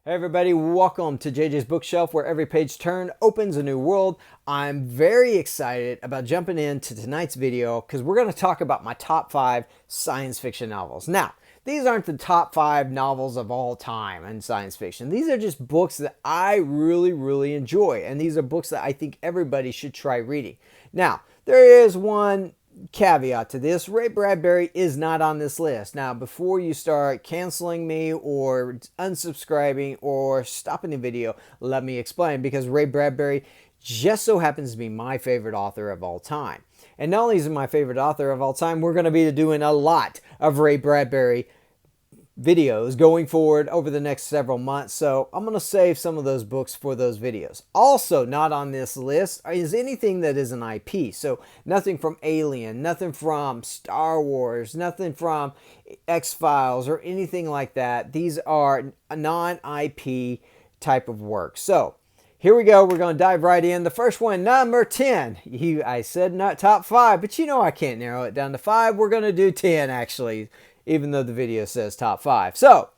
Hey everybody, welcome to JJ's Bookshelf, where every page turned opens a new world. I'm very excited about jumping into tonight's video because we're going to talk about my top 5 science fiction novels. Now, these aren't the top 5 novels of all time in science fiction. These are just books that I really enjoy, and these are books that I think everybody should try reading. Now, there is one caveat to this. Ray Bradbury is not on this list. Now, before you start canceling me or unsubscribing or stopping the video, let me explain, because Ray Bradbury just so happens to be my favorite author of all time. And not only is he my favorite author of all time, we're going to be doing a lot of Ray Bradbury videos going forward over the next several months, so I'm going to save some of those books for those videos. Also not on this list is anything that is an IP, so nothing from Alien, nothing from Star Wars, nothing from X-Files or anything like that. These are non-IP type of work. So here we go. We're going to dive right in. The first one, number 10. I said not top 5, but you know I can't narrow it down to 5. We're going to do 10 actually, even though the video says top 5. So,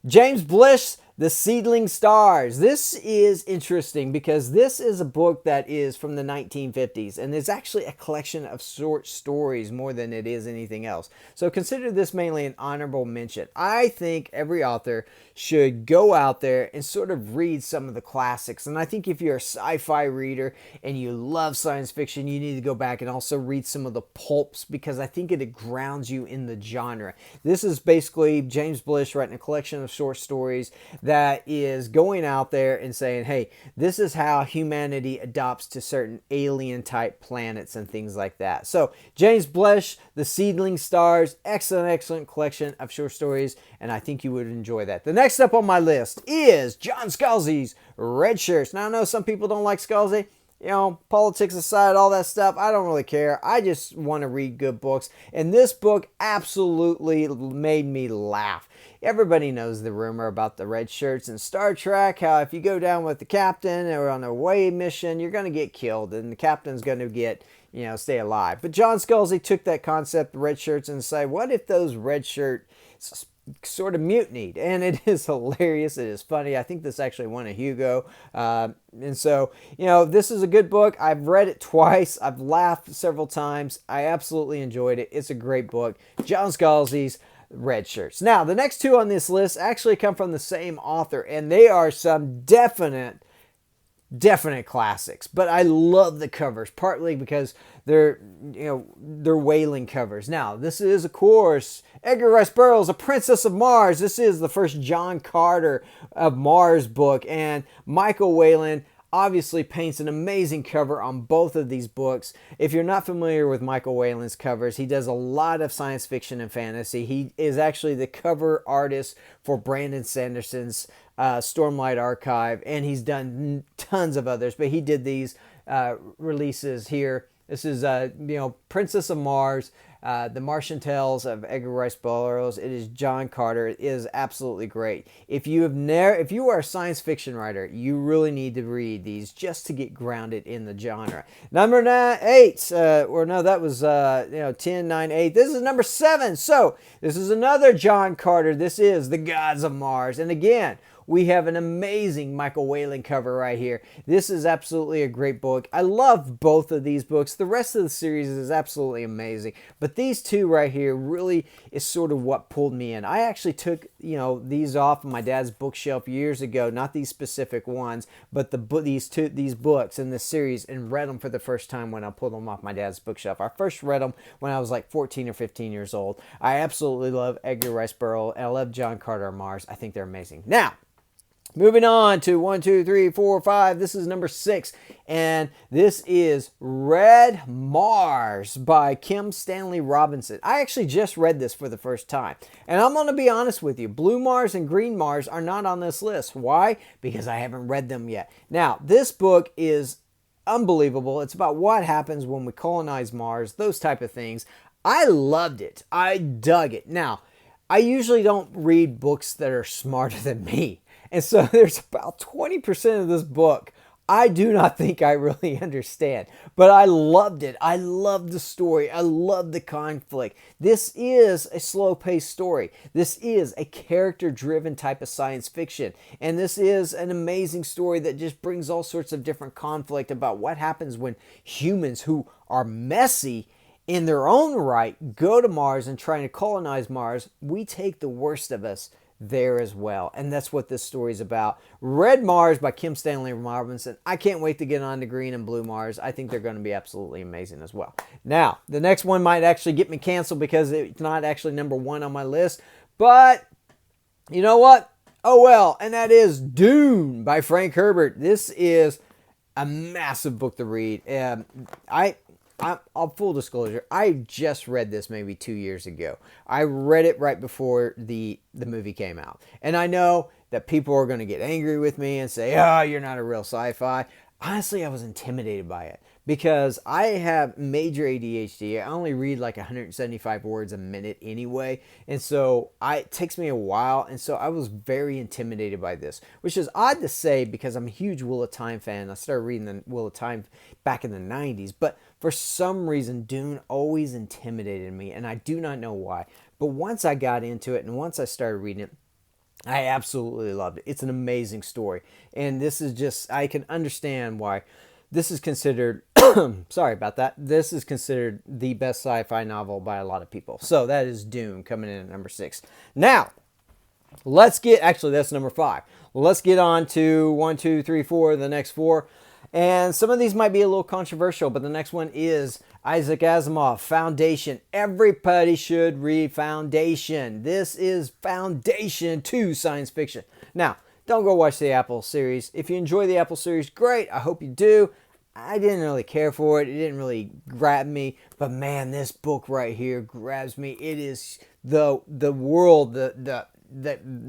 James Blish, The Seedling Stars. This is interesting because this is a book that is from the 1950s, and it's actually a collection of short stories more than it is anything else. So consider this mainly an honorable mention. I think every author should go out there and sort of read some of the classics. And I think if you're a sci-fi reader and you love science fiction, you need to go back and also read some of the pulps, because I think it grounds you in the genre. This is basically James Blish writing a collection of short stories that is going out there and saying, hey, this is how humanity adopts to certain alien type planets and things like that. So James Blish, The Seedling Stars, excellent collection of short stories, and I think you would enjoy that. The next up on my list is John Scalzi's Red Shirts. Now I know some people don't like Scalzi. You know, politics aside, all that stuff, I don't really care. I just want to read good books. And this book absolutely made me laugh. Everybody knows the rumor about the red shirts in Star Trek, how if you go down with the captain or on a away mission, you're going to get killed and the captain's going to get, stay alive. But John Scalzi took that concept, the red shirts, and said, what if those red shirt sort of mutinied? And it is hilarious. It is funny. I think this actually won a Hugo. And so, this is a good book. I've read it twice. I've laughed several times. I absolutely enjoyed it. It's a great book. John Scalzi's Red Shirts. Now, the next two on this list actually come from the same author, and they are some definite classics, but I love the covers, partly because they're whaling covers. Now, this is, of course, Edgar Rice Burroughs' A Princess of Mars. This is the first John Carter of Mars book, and Michael Whelan obviously paints an amazing cover on both of these books. If you're not familiar with Michael Whelan's covers, he does a lot of science fiction and fantasy. He is actually the cover artist for Brandon Sanderson's Stormlight Archive, and he's done tons of others, but he did these releases here. This is Princess of Mars, The Martian Tales of Edgar Rice Burroughs. It is John Carter. It is absolutely great. If you are a science fiction writer, you really need to read these just to get grounded in the genre. Number 8, 10, 9, 8. This is number 7. So this is another John Carter. This is The Gods of Mars, and again, we have an amazing Michael Whelan cover right here. This is absolutely a great book. I love both of these books. The rest of the series is absolutely amazing. But these two right here really is sort of what pulled me in. I actually took, these off of my dad's bookshelf years ago. Not these specific ones, but these books in this series, and read them for the first time when I pulled them off my dad's bookshelf. I first read them when I was like 14 or 15 years old. I absolutely love Edgar Rice Burroughs, and I love John Carter of Mars. I think they're amazing. Now, moving on to 1, 2, 3, 4, 5. This is number 6. And this is Red Mars by Stanley Robinson. I actually just read this for the first time. And I'm going to be honest with you. Blue Mars and Green Mars are not on this list. Why? Because I haven't read them yet. Now, this book is unbelievable. It's about what happens when we colonize Mars, those type of things. I loved it. I dug it. Now, I usually don't read books that are smarter than me. And so there's about 20% of this book I do not think I really understand, but I loved it. I loved the story. I loved the conflict. This is a slow-paced story. This is a character-driven type of science fiction, and this is an amazing story that just brings all sorts of different conflict about what happens when humans who are messy in their own right go to Mars and trying to colonize Mars. We take the worst of us there as well. And that's what this story is about. Red Mars by Stanley Robinson. I can't wait to get on to Green and Blue Mars. I think they're going to be absolutely amazing as well. Now, the next one might actually get me canceled because it's not actually number one on my list. But you know what? Oh well. And that is Dune by Frank Herbert. This is a massive book to read. I'll full disclosure, I just read this maybe 2 years ago. I read it right before the movie came out. And I know that people are going to get angry with me and say, oh, you're not a real sci-fi. Honestly, I was intimidated by it because I have major ADHD. I only read like 175 words a minute anyway. And so it takes me a while. And so I was very intimidated by this, which is odd to say because I'm a huge Wheel of Time fan. I started reading the Wheel of Time back in the 90s. But for some reason, Dune always intimidated me. And I do not know why. But once I got into it and once I started reading it, I absolutely loved it. It's an amazing story. And this is just, I can understand why this is considered, sorry about that, this is considered the best sci-fi novel by a lot of people. So that is Dune coming in at number 6. Now, actually that's number 5. Let's get on to 1, 2, 3, 4, the next 4. And some of these might be a little controversial, but the next one is Isaac Asimov, Foundation. Everybody should read Foundation. This is foundation to science fiction. Now, don't go watch the Apple series. If you enjoy the Apple series, great. I hope you do. I didn't really care for it. It didn't really grab me. But man, this book right here grabs me. It is the world, the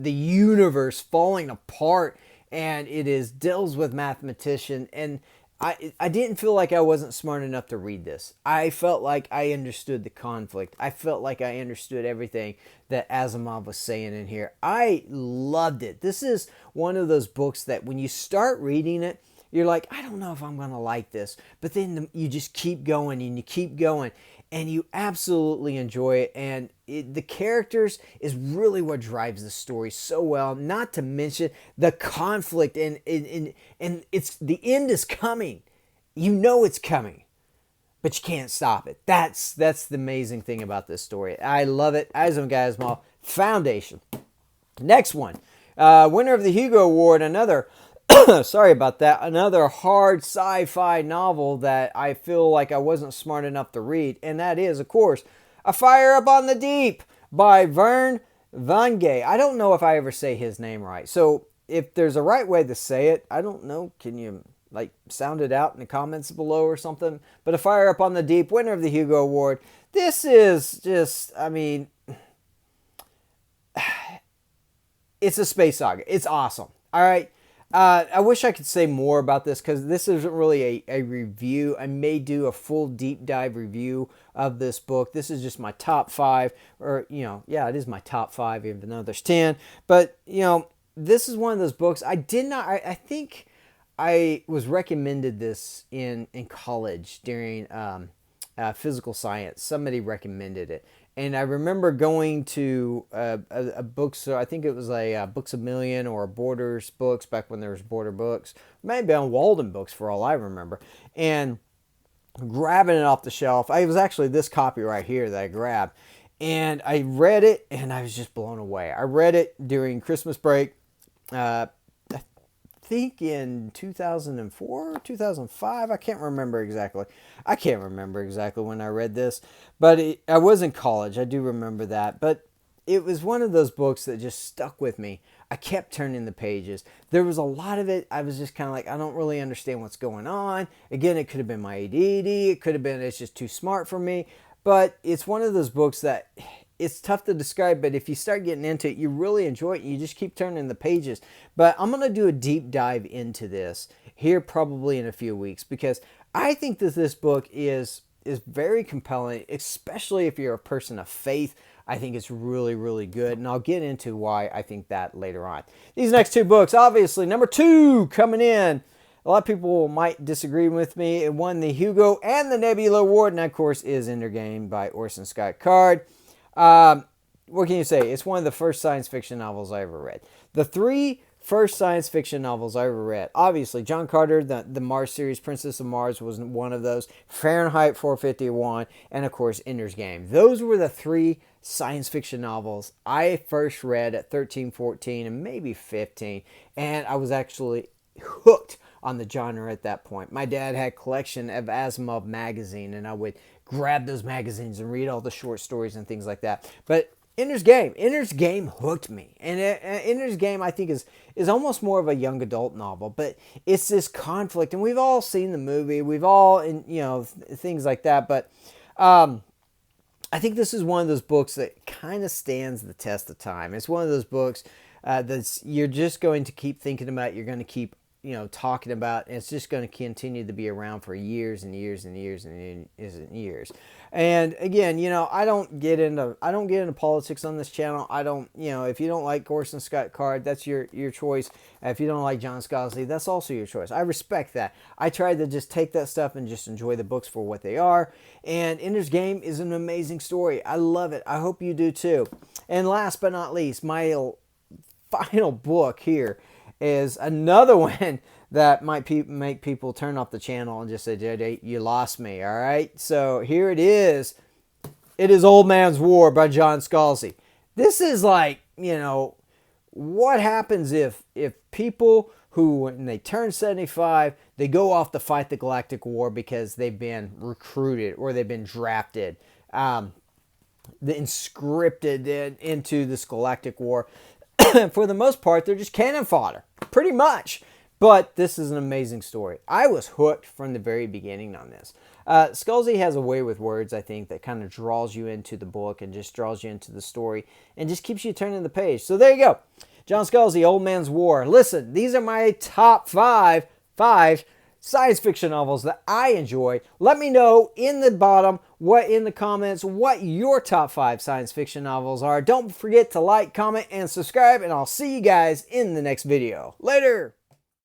universe falling apart. And it deals with mathematician, and I didn't feel like I wasn't smart enough to read this. I felt like I understood the conflict. I felt like I understood everything that Asimov was saying in here. I loved it. This is one of those books that when you start reading it, you're like, I don't know if I'm going to like this. But then you just keep going and you keep going. And you absolutely enjoy it. And the characters is really what drives the story so well. Not to mention the conflict. And it's the end is coming. You know it's coming. But you can't stop it. That's the amazing thing about this story. I love it. Isaac Asimov, Foundation. Next one. Winner of the Hugo Award. Another... sorry about that. Another hard sci-fi novel that I feel like I wasn't smart enough to read. And that is, of course, A Fire Up on the Deep by Vern Vangay. I don't know if I ever say his name right. So if there's a right way to say it, I don't know. Can you sound it out in the comments below or something? But A Fire Up on the Deep, winner of the Hugo Award. This is just, it's a space saga. It's awesome. All right. I wish I could say more about this because this isn't really a review. I may do a full deep dive review of this book. This is just my top 5, or, it is my top 5, even though there's 10. But, this is one of those books I think I was recommended this in college during physical science. Somebody recommended it. And I remember going to a bookstore. I think it was a Books A Million or a Borders Books back when there was Border Books. Maybe on Walden Books for all I remember. And grabbing it off the shelf. It was actually this copy right here that I grabbed. And I read it and I was just blown away. I read it during Christmas break. I think in 2004 or 2005. I can't remember exactly. When I read this. But I was in college. I do remember that. But it was one of those books that just stuck with me. I kept turning the pages. There was a lot of it. I was just kind of like, I don't really understand what's going on. Again, it could have been my ADD. It could have been it's just too smart for me. But it's one of those books that it's tough to describe, but if you start getting into it, you really enjoy it. You just keep turning the pages. But I'm going to do a deep dive into this here probably in a few weeks because I think that this book is very compelling, especially if you're a person of faith. I think it's really, really good, and I'll get into why I think that later on. These next 2 books, obviously, number 2 coming in, A lot of people might disagree with me. It won the Hugo and the Nebula Award, and that, of course, is Game by Orson Scott Card. What can you say? It's one of the first science fiction novels I ever read. The three first science fiction novels I ever read. Obviously, John Carter, the Mars series, Princess of Mars was one of those. Fahrenheit 451, and of course, Ender's Game. Those were the three science fiction novels I first read at 13, 14, and maybe 15. And I was actually hooked on the genre at that point. My dad had a collection of Asimov magazine, and I would grab those magazines and read all the short stories and things like that. But Ender's Game hooked me, and Ender's Game, I think, is almost more of a young adult novel, but it's this conflict, and we've all seen the movie, we've all, things like that, but I think this is one of those books that kind of stands the test of time. It's one of those books you're just going to keep thinking about, you're going to keep talking about, and it's just going to continue to be around for years and years and years and years. And again, I don't get into politics on this channel. I don't, if you don't like Orson Scott Card, that's your choice. If you don't like John Scalzi, that's also your choice. I respect that. I try to just take that stuff and just enjoy the books for what they are. And Ender's Game is an amazing story. I love it. I hope you do too. And last but not least, my final book here is another one that might make people turn off the channel and just say, JJ, you lost me, all right? So here it is. It is Old Man's War by John Scalzi. This is like, what happens if people who, when they turn 75, they go off to fight the Galactic War because they've been recruited or they've been drafted, conscripted into this Galactic War. For the most part, they're just cannon fodder, pretty much. But this is an amazing story. I was hooked from the very beginning on this. Scalzi has a way with words, I think, that kind of draws you into the book and just draws you into the story and just keeps you turning the page. So there you go. John Scalzi, Old Man's War. Listen, these are my top five science fiction novels that I enjoy. Let me know in the comments what your top 5 science fiction novels are. Don't forget to like, comment, and subscribe, and I'll see you guys in the next video. Later!